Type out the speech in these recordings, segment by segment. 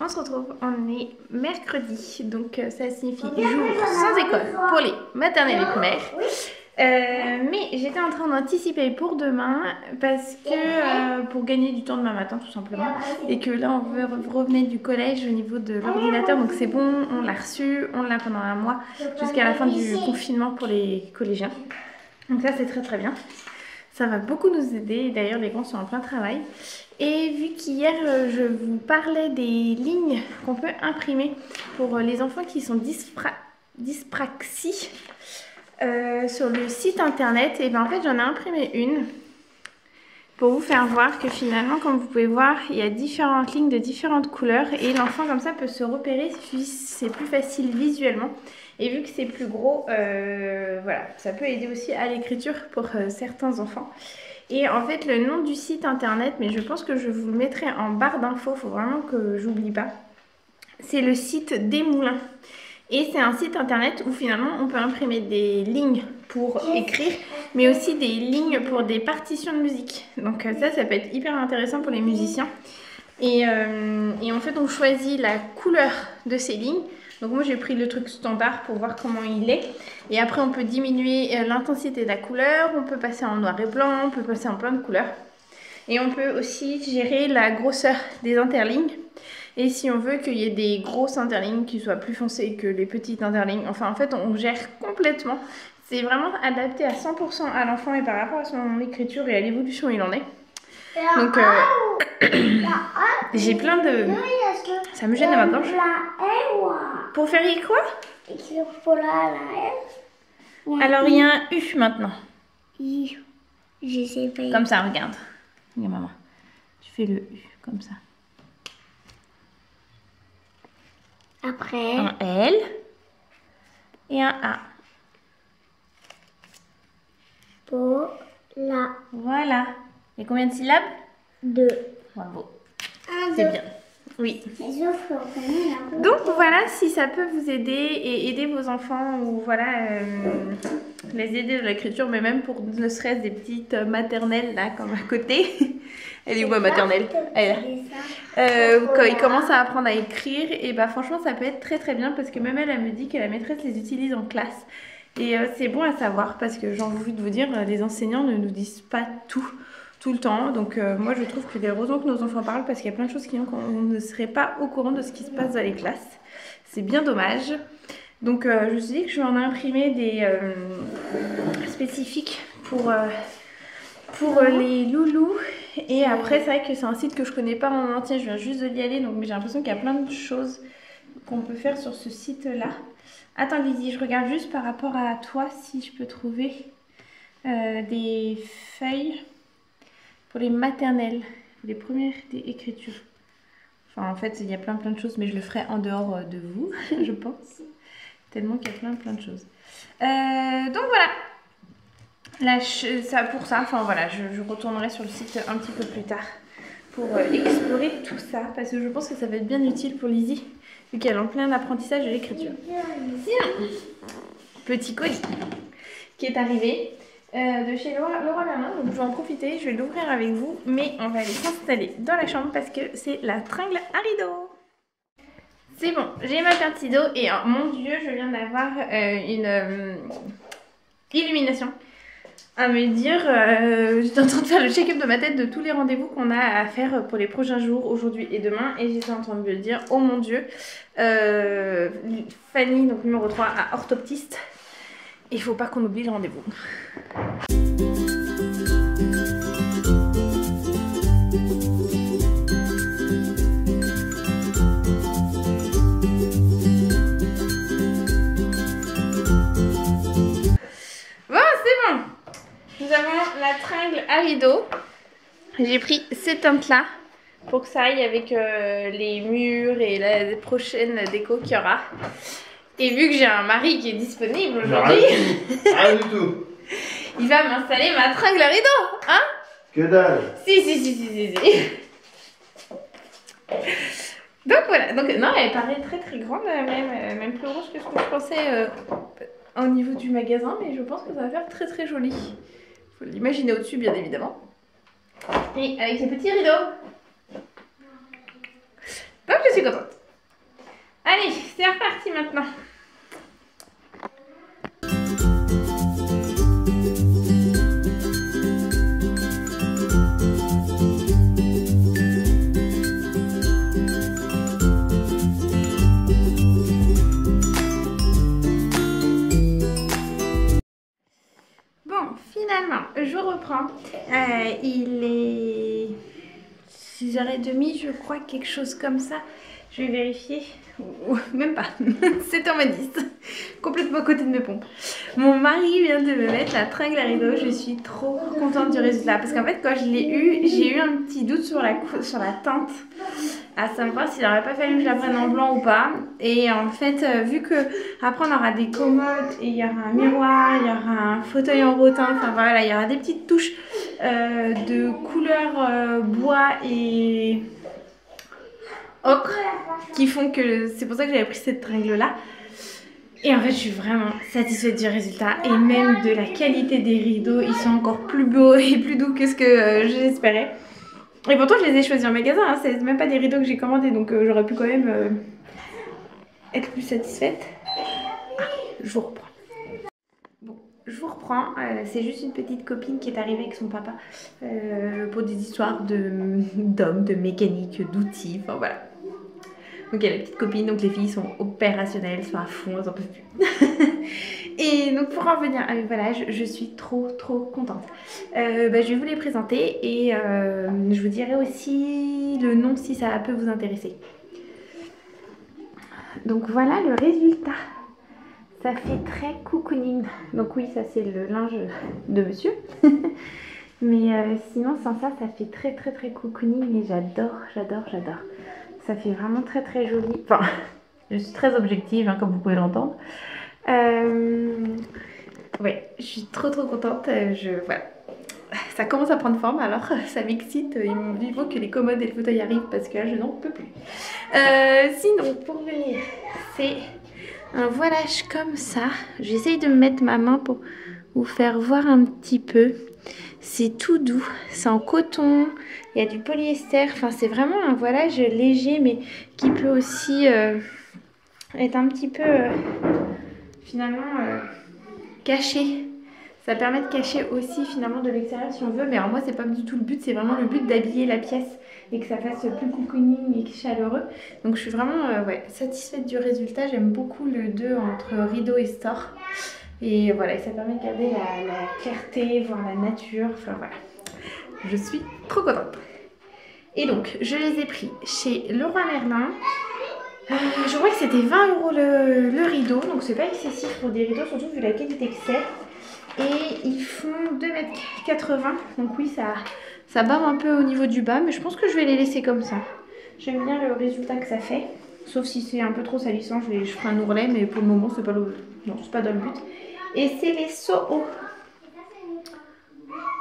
on se retrouve, on est mercredi, donc ça signifie jour sans école pour les maternelles et primaires. Mais j'étais en train d'anticiper pour demain parce que pour gagner du temps demain matin tout simplement, et que là on revenait du collège au niveau de l'ordinateur, donc c'est bon, on l'a reçu, on l'a pendant un mois jusqu'à la fin du confinement pour les collégiens. Donc ça c'est très très bien. Ça va beaucoup nous aider, d'ailleurs les grands sont en plein travail. Et vu qu'hier je vous parlais des lignes qu'on peut imprimer pour les enfants qui sont dyspraxie sur le site internet, et bien en fait j'en ai imprimé une pour vous faire voir que finalement, comme vous pouvez voir, il y a différentes lignes de différentes couleurs et l'enfant comme ça peut se repérer, c'est plus facile visuellement. Et vu que c'est plus gros, voilà, ça peut aider aussi à l'écriture pour certains enfants. Et en fait, le nom du site internet, mais je pense que je vous le mettrai en barre d'infos, il faut vraiment que j'oublie pas. C'est le site des Moulins. Et c'est un site internet où finalement on peut imprimer des lignes pour écrire, mais aussi des lignes pour des partitions de musique. Donc ça peut être hyper intéressant pour les musiciens. Et en fait on choisit la couleur de ces lignes. Donc moi j'ai pris le truc standard pour voir comment il est. Et après on peut diminuer l'intensité de la couleur, on peut passer en noir et blanc, on peut passer en plein de couleurs. Et on peut aussi gérer la grosseur des interlignes. Et si on veut qu'il y ait des grosses interlignes qui soient plus foncées que les petites interlignes, enfin en fait on gère complètement. C'est vraiment adapté à 100% à l'enfant et par rapport à son écriture et à l'évolution où il en est. Donc j'ai plein de... Ça me gêne à ma gorge. Pour faire y quoi? Alors il y a un U maintenant. Je sais pas. Comme ça, regarde. Regarde maman. Tu fais le U comme ça. Après. Un L et un A. Voilà. Et combien de syllabes? 2. Bravo. 1, 2. C'est bien. Oui. Donc voilà, si ça peut vous aider et aider vos enfants ou voilà, les aider dans l'écriture, mais même pour ne serait-ce des petites maternelles là comme à côté. Elle est où ma maternelle? Elle est là. Quand ils commencent à apprendre à écrire, et bah franchement ça peut être très très bien parce que même elle me dit que la maîtresse les utilise en classe. Et c'est bon à savoir parce que j'ai envie de vous dire, les enseignants ne nous disent pas tout le temps. Donc moi je trouve que c'est heureusement que nos enfants parlent parce qu'il y a plein de choses qui font qu'on ne serait pas au courant de ce qui se passe dans les classes. C'est bien dommage. Donc je me suis dit que je vais en imprimer des spécifiques pour les loulous. Et après c'est vrai que c'est un site que je connais pas en entier, je viens juste d'y aller, donc j'ai l'impression qu'il y a plein de choses qu'on peut faire sur ce site là. Attends Lizzie, je regarde juste par rapport à toi si je peux trouver des feuilles pour les maternelles, les premières écritures. Enfin en fait il y a plein de choses, mais je le ferai en dehors de vous, je pense. Tellement qu'il y a plein de choses. Donc voilà. Là, enfin voilà, je retournerai sur le site un petit peu plus tard pour explorer tout ça parce que je pense que ça va être bien utile pour Lizzie vu qu'elle est en plein apprentissage de l'écriture. Sinon, petit colis qui est arrivé de chez Leroy Merlin, donc je vais en profiter, je vais l'ouvrir avec vous, mais on va aller s'installer dans la chambre parce que c'est la tringle à rideau. C'est bon, j'ai ma paire de rideaux et oh, mon dieu, je viens d'avoir une illumination. À me dire, j'étais en train de faire le check-up de ma tête de tous les rendez-vous qu'on a à faire pour les prochains jours, aujourd'hui et demain, et j'étais en train de me dire, oh mon dieu, Fanny, donc numéro 3, à orthoptiste, il faut pas qu'on oublie le rendez-vous. Nous avons la tringle à rideau. J'ai pris cette teinte-là pour que ça aille avec les murs et la prochaine déco qu'il y aura. Et vu que j'ai un mari qui est disponible aujourd'hui, rien du tout. Il va m'installer ma tringle à rideau, hein? Que dalle. Si. Donc voilà, donc non, elle paraît très grande, même plus grosse que ce que je pensais au niveau du magasin, mais je pense que ça va faire très joli. Faut l'imaginer au-dessus, bien évidemment. Et avec ces petits rideaux. Donc je suis contente. Allez, c'est reparti maintenant. Finalement, je reprends. Il est 6h30, je crois, quelque chose comme ça. Je vais vérifier. Même pas. 7h10. Complètement à côté de mes pompes. Mon mari vient de me mettre la tringle à rideau. Je suis trop contente du résultat. Parce qu'en fait, quand je l'ai eu, j'ai eu un petit doute sur la teinte. À savoir s'il n'aurait pas fallu que je la prenne en blanc ou pas. Et en fait, vu que après on aura des commodes et il y aura un miroir, il y aura un fauteuil en rotin, enfin voilà, il y aura des petites touches de couleur bois et ocre qui font que c'est pour ça que j'avais pris cette tringle là. Et en fait, je suis vraiment satisfaite du résultat et même de la qualité des rideaux. Ils sont encore plus beaux et plus doux que ce que j'espérais. Et pourtant je les ai choisis en magasin, hein. C'est même pas des rideaux que j'ai commandés, donc j'aurais pu quand même être plus satisfaite. Ah, je vous reprends. Bon, je vous reprends, c'est juste une petite copine qui est arrivée avec son papa pour des histoires d'hommes, de mécanique, d'outils, enfin voilà. Donc il y a la petite copine, donc les filles sont opérationnelles, sont à fond, elles en peuvent plus. Et donc pour en revenir, voilà, je suis trop contente. Je vais vous les présenter et je vous dirai aussi le nom si ça peut vous intéresser. Donc voilà le résultat. Ça fait très cocooning. Donc oui, ça c'est le linge de monsieur. Mais sinon sans ça, ça fait très cocooning et j'adore. Ça fait vraiment très joli. Enfin, je suis très objective, hein, comme vous pouvez l'entendre. Ouais, je suis trop contente. Voilà. Ça commence à prendre forme, alors ça m'excite. Il faut que les commodes et le fauteuil arrivent parce que là, je n'en peux plus. Sinon, pour venir, c'est un voilage comme ça. J'essaye de me mettre ma main pour vous faire voir un petit peu. C'est tout doux, c'est en coton, il y a du polyester, enfin c'est vraiment un voilage léger mais qui peut aussi être un petit peu finalement caché. Ça permet de cacher aussi finalement de l'extérieur si on veut, mais alors moi c'est pas du tout le but, c'est vraiment le but d'habiller la pièce et que ça fasse plus cocooning et chaleureux. Donc je suis vraiment ouais, satisfaite du résultat, j'aime beaucoup le 2 entre rideau et store. Et voilà, ça permet de garder la clarté, voir la nature, enfin voilà. Je suis trop contente. Et donc, je les ai pris chez Leroy Merlin. Je vois que c'était 20 € le rideau, donc c'est pas excessif pour des rideaux, surtout vu la qualité que c'est. Et ils font 2,80 m, donc oui, ça barre un peu au niveau du bas, mais je pense que je vais les laisser comme ça. J'aime bien le résultat que ça fait, sauf si c'est un peu trop salissant, je ferai un ourlet, mais pour le moment, c'est pas dans le but. Et c'est les Soho.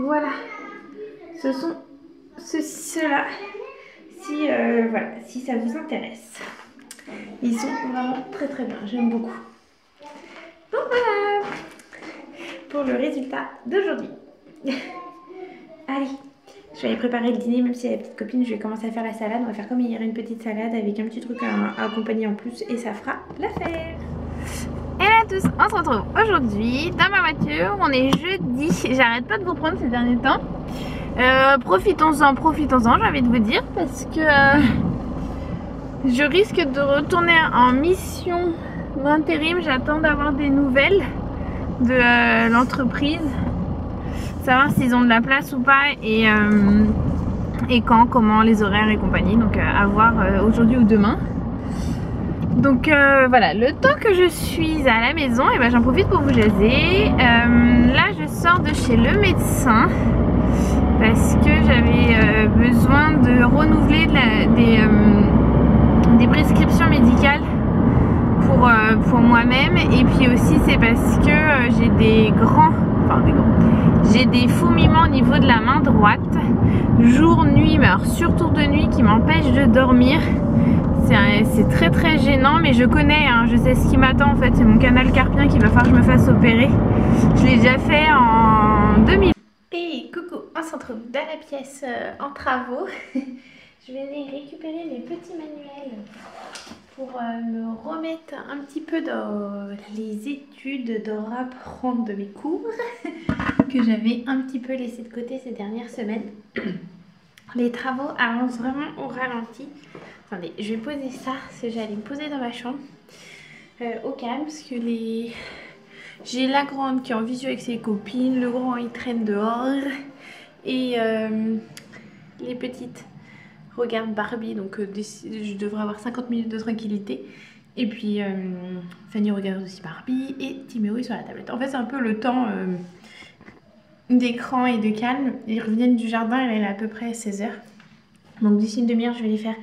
Voilà. Ce sont ceux-là. Voilà, si ça vous intéresse. Ils sont vraiment très bien. J'aime beaucoup. Donc voilà. Pour le résultat d'aujourd'hui. Allez. Je vais aller préparer le dîner, même si la petite copine, je vais commencer à faire la salade. On va faire comme hier, une petite salade avec un petit truc à accompagner en plus. Et ça fera l'affaire. Hello à tous, on se retrouve aujourd'hui dans ma voiture, on est jeudi, j'arrête pas de vous prendre ces derniers temps. Profitons-en, j'ai envie de vous dire, parce que je risque de retourner en mission d'intérim, j'attends d'avoir des nouvelles de l'entreprise, savoir s'ils ont de la place ou pas et quand, comment, les horaires et compagnie, donc à voir aujourd'hui ou demain. Donc voilà, le temps que je suis à la maison, et ben j'en profite pour vous jaser. Là je sors de chez le médecin parce que j'avais besoin de renouveler des prescriptions médicales pour moi-même. Et puis aussi c'est parce que j'ai j'ai des fourmillements au niveau de la main droite, jour, nuit, mais alors surtout de nuit, qui m'empêchent de dormir. C'est très gênant, mais je connais, hein, je sais ce qui m'attend en fait, c'est mon canal carpien qu'il va falloir que je me fasse opérer. Je l'ai déjà fait en 2000. Et coucou, on se retrouve dans la pièce en travaux. je vais aller récupérer mes petits manuels pour me remettre un petit peu dans les études, de reprendre de mes cours que j'avais un petit peu laissé de côté ces dernières semaines. Les travaux avancent vraiment au ralenti. Attendez, je vais poser ça, parce que j'allais me poser dans ma chambre au calme, parce que j'ai la grande qui est en visio avec ses copines, le grand il traîne dehors et les petites regardent Barbie, donc je devrais avoir 50 minutes de tranquillité. Et puis Fanny regarde aussi Barbie et Timéo est sur la tablette. En fait c'est un peu le temps d'écran et de calme. Ils reviennent du jardin et là il est à peu près 16h. Donc d'ici une demi-heure je vais les faire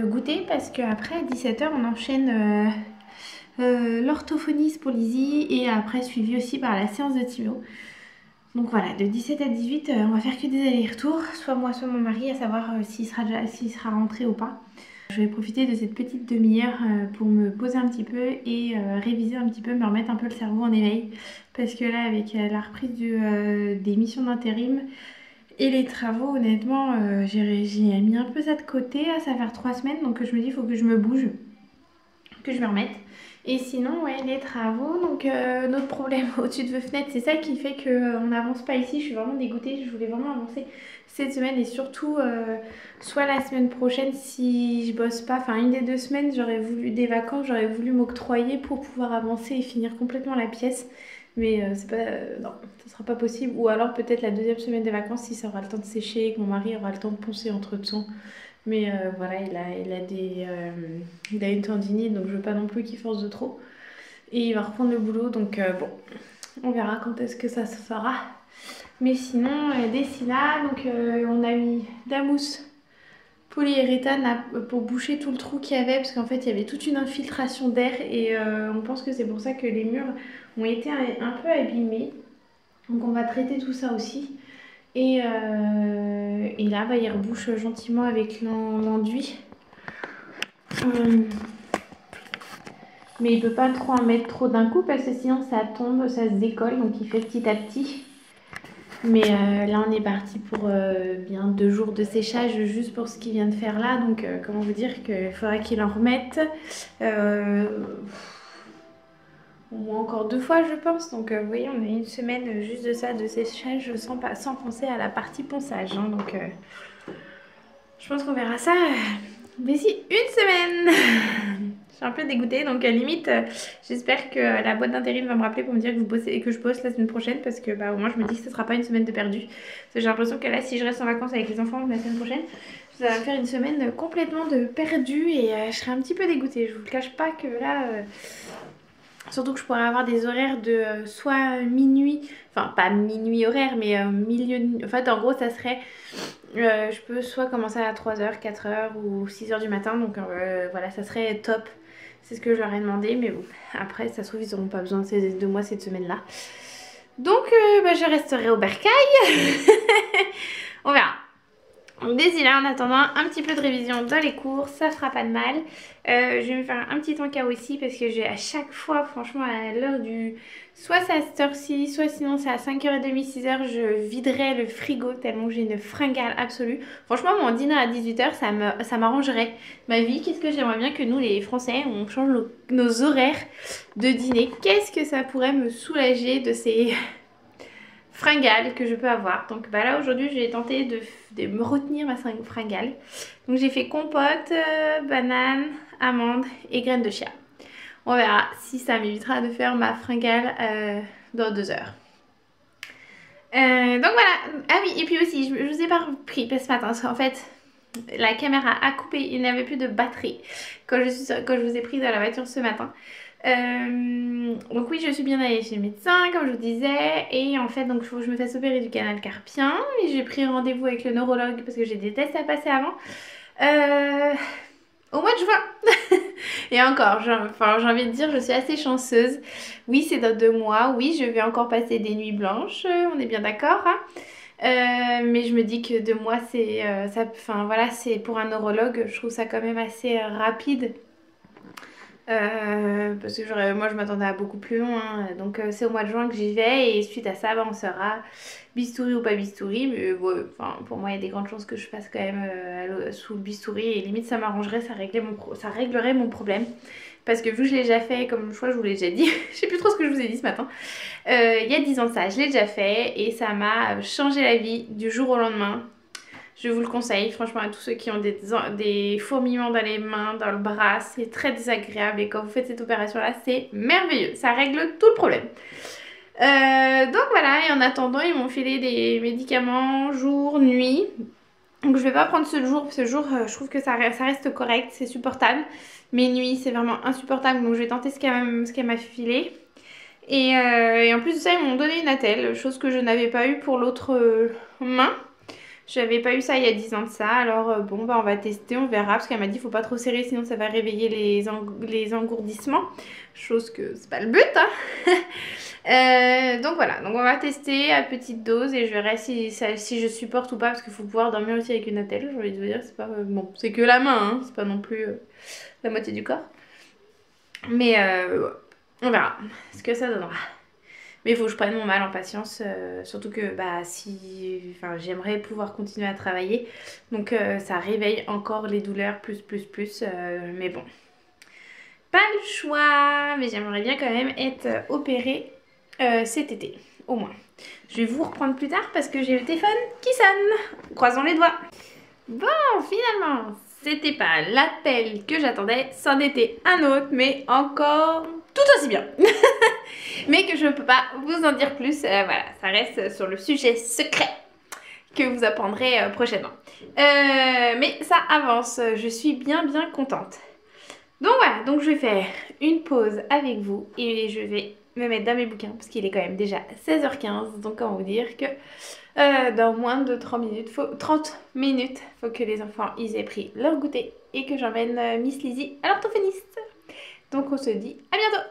goûter parce qu'après à 17h on enchaîne l'orthophoniste pour Lizzie et après suivi aussi par la séance de Timéo. Donc voilà, de 17 à 18 on va faire que des allers-retours, soit moi soit mon mari, à savoir s'il sera rentré ou pas. Je vais profiter de cette petite demi-heure pour me poser un petit peu et réviser un petit peu, me remettre un peu le cerveau en éveil. Parce que là, avec la reprise des missions d'intérim et les travaux, honnêtement, j'ai mis un peu ça de côté. Là, ça va faire 3 semaines, donc je me dis il faut que je me bouge, que je me remette. Et sinon, ouais, les travaux, donc notre problème au-dessus de vos fenêtres, c'est ça qui fait qu'on n'avance pas ici. Je suis vraiment dégoûtée, je voulais vraiment avancer cette semaine et surtout soit la semaine prochaine si je bosse pas, enfin une des 2 semaines j'aurais voulu des vacances, j'aurais voulu m'octroyer pour pouvoir avancer et finir complètement la pièce. Mais c'est pas, non, ça sera pas possible. Ou alors peut-être la 2e semaine des vacances si ça aura le temps de sécher et que mon mari aura le temps de poncer entre temps. Mais voilà, il a une tendinite, donc je veux pas non plus qu'il force de trop. Et il va reprendre le boulot, donc bon, on verra quand est-ce que ça se fera. Mais sinon, d'ici là, donc on a mis de la mousse polyuréthane pour boucher tout le trou qu'il y avait, parce qu'en fait il y avait toute une infiltration d'air et on pense que c'est pour ça que les murs ont été un peu abîmés. Donc on va traiter tout ça aussi. Et là, bah, il rebouche gentiment avec l'enduit. Mais il peut pas trop en mettre trop d'un coup parce que sinon ça tombe, ça se décolle, donc il fait petit à petit. Mais là on est parti pour bien 2 jours de séchage juste pour ce qu'il vient de faire là. Donc comment vous dire qu'il faudra qu'il en remette au moins encore 2 fois je pense. Donc vous voyez on a une semaine juste de ça, de séchage sans penser à la partie ponçage. Hein. Donc je pense qu'on verra ça d'ici une semaine. Je suis un peu dégoûtée, donc limite j'espère que la boîte d'intérim va me rappeler pour me dire que je bosse la semaine prochaine parce que bah, au moins je me dis que ce sera pas une semaine de perdu. Parce que j'ai l'impression que là si je reste en vacances avec les enfants la semaine prochaine, ça va me faire une semaine complètement de perdu et je serai un petit peu dégoûtée. Je vous le cache pas que là, surtout que je pourrais avoir des horaires de soit minuit, enfin pas minuit horaire mais milieu de... En fait en gros ça serait... je peux soit commencer à 3h, 4h ou 6h du matin, donc voilà, ça serait top. C'est ce que je leur ai demandé, mais bon, après, ça se trouve, ils n'auront pas besoin de moi cette semaine-là. Donc, bah, je resterai au bercail. On verra. Donc, d'ici là, en attendant un petit peu de révision dans les cours, ça fera pas de mal. Je vais me faire un petit encas aussi parce que j'ai à chaque fois, franchement, à l'heure du... Soit c'est à cette heure-ci, soit sinon c'est à 5h30, 6h, je viderai le frigo tellement j'ai une fringale absolue. Franchement, mon dîner à 18h, ça m'arrangerait ma vie. Qu'est-ce que j'aimerais bien que nous, les Français, on change nos horaires de dîner. Qu'est-ce que ça pourrait me soulager de ces... fringale que je peux avoir. Donc bah là aujourd'hui j'ai tenté de me retenir ma fringale. Donc j'ai fait compote, banane, amande et graines de chia. On verra si ça m'évitera de faire ma fringale dans 2 heures. Donc voilà. Ah oui, et puis aussi je vous ai pas repris ce matin parce qu'en fait la caméra a coupé, il n'y avait plus de batterie quand je vous ai pris dans la voiture ce matin. Donc oui, je suis bien allée chez le médecin comme je vous disais et en fait donc il faut que je me fasse opérer du canal carpien et j'ai pris rendez-vous avec le neurologue parce que j'ai des tests à passer avant au mois de juin. Et encore, j'ai envie de dire je suis assez chanceuse. Oui, c'est dans 2 mois, oui je vais encore passer des nuits blanches, on est bien d'accord hein. Mais je me dis que 2 mois c'est enfin voilà, c'est pour un neurologue, je trouve ça quand même assez rapide. Parce que moi je m'attendais à beaucoup plus long, hein. Donc c'est au mois de juin que j'y vais et suite à ça on saura bistouri ou pas bistouri, mais ouais, pour moi il y a des grandes chances que je fasse quand même sous le bistouri et limite ça m'arrangerait, ça réglerait mon problème. Parce que vu que je l'ai déjà fait, comme je crois que je vous l'ai déjà dit, je sais plus trop ce que je vous ai dit ce matin, il y a 10 ans de ça, je l'ai déjà fait et ça m'a changé la vie du jour au lendemain. Je vous le conseille, franchement, à tous ceux qui ont des fourmillements dans les mains, dans le bras, c'est très désagréable et quand vous faites cette opération-là, c'est merveilleux, ça règle tout le problème. Donc voilà, et en attendant, ils m'ont filé des médicaments jour, nuit. Donc je vais pas prendre ce jour je trouve que ça reste correct, c'est supportable. Mais nuit, c'est vraiment insupportable, donc je vais tenter ce qu'elle m'a filé. Et en plus de ça, ils m'ont donné une attelle, chose que je n'avais pas eu pour l'autre main. J'avais pas eu ça il y a 10 ans de ça, alors bon bah on va tester, on verra, parce qu'elle m'a dit faut pas trop serrer sinon ça va réveiller les engourdissements, chose que c'est pas le but hein. Donc voilà, donc on va tester à petite dose et je verrai si je supporte ou pas, parce qu'il faut pouvoir dormir aussi avec une attelle, j'ai envie de vous dire, c'est pas bon, c'est que la main, hein, c'est pas non plus la moitié du corps, mais on verra ce que ça donnera. Mais il faut que je prenne mon mal en patience, surtout que j'aimerais pouvoir continuer à travailler. Donc ça réveille encore les douleurs plus. Mais bon, pas le choix. Mais j'aimerais bien quand même être opérée cet été, au moins. Je vais vous reprendre plus tard parce que j'ai le téléphone qui sonne. Croisons les doigts. Bon, finalement, c'était pas l'appel que j'attendais. C'en était un autre, mais encore tout aussi bien. Mais que je ne peux pas vous en dire plus. Voilà, ça reste sur le sujet secret que vous apprendrez prochainement. Mais ça avance, je suis bien contente. Donc voilà, donc je vais faire une pause avec vous et je vais me mettre dans mes bouquins parce qu'il est quand même déjà 16h15. Donc comment vous dire que dans moins de 30 minutes, faut que les enfants ils aient pris leur goûter et que j'emmène Miss Lizzie à l'orthophoniste. Donc on se dit à bientôt.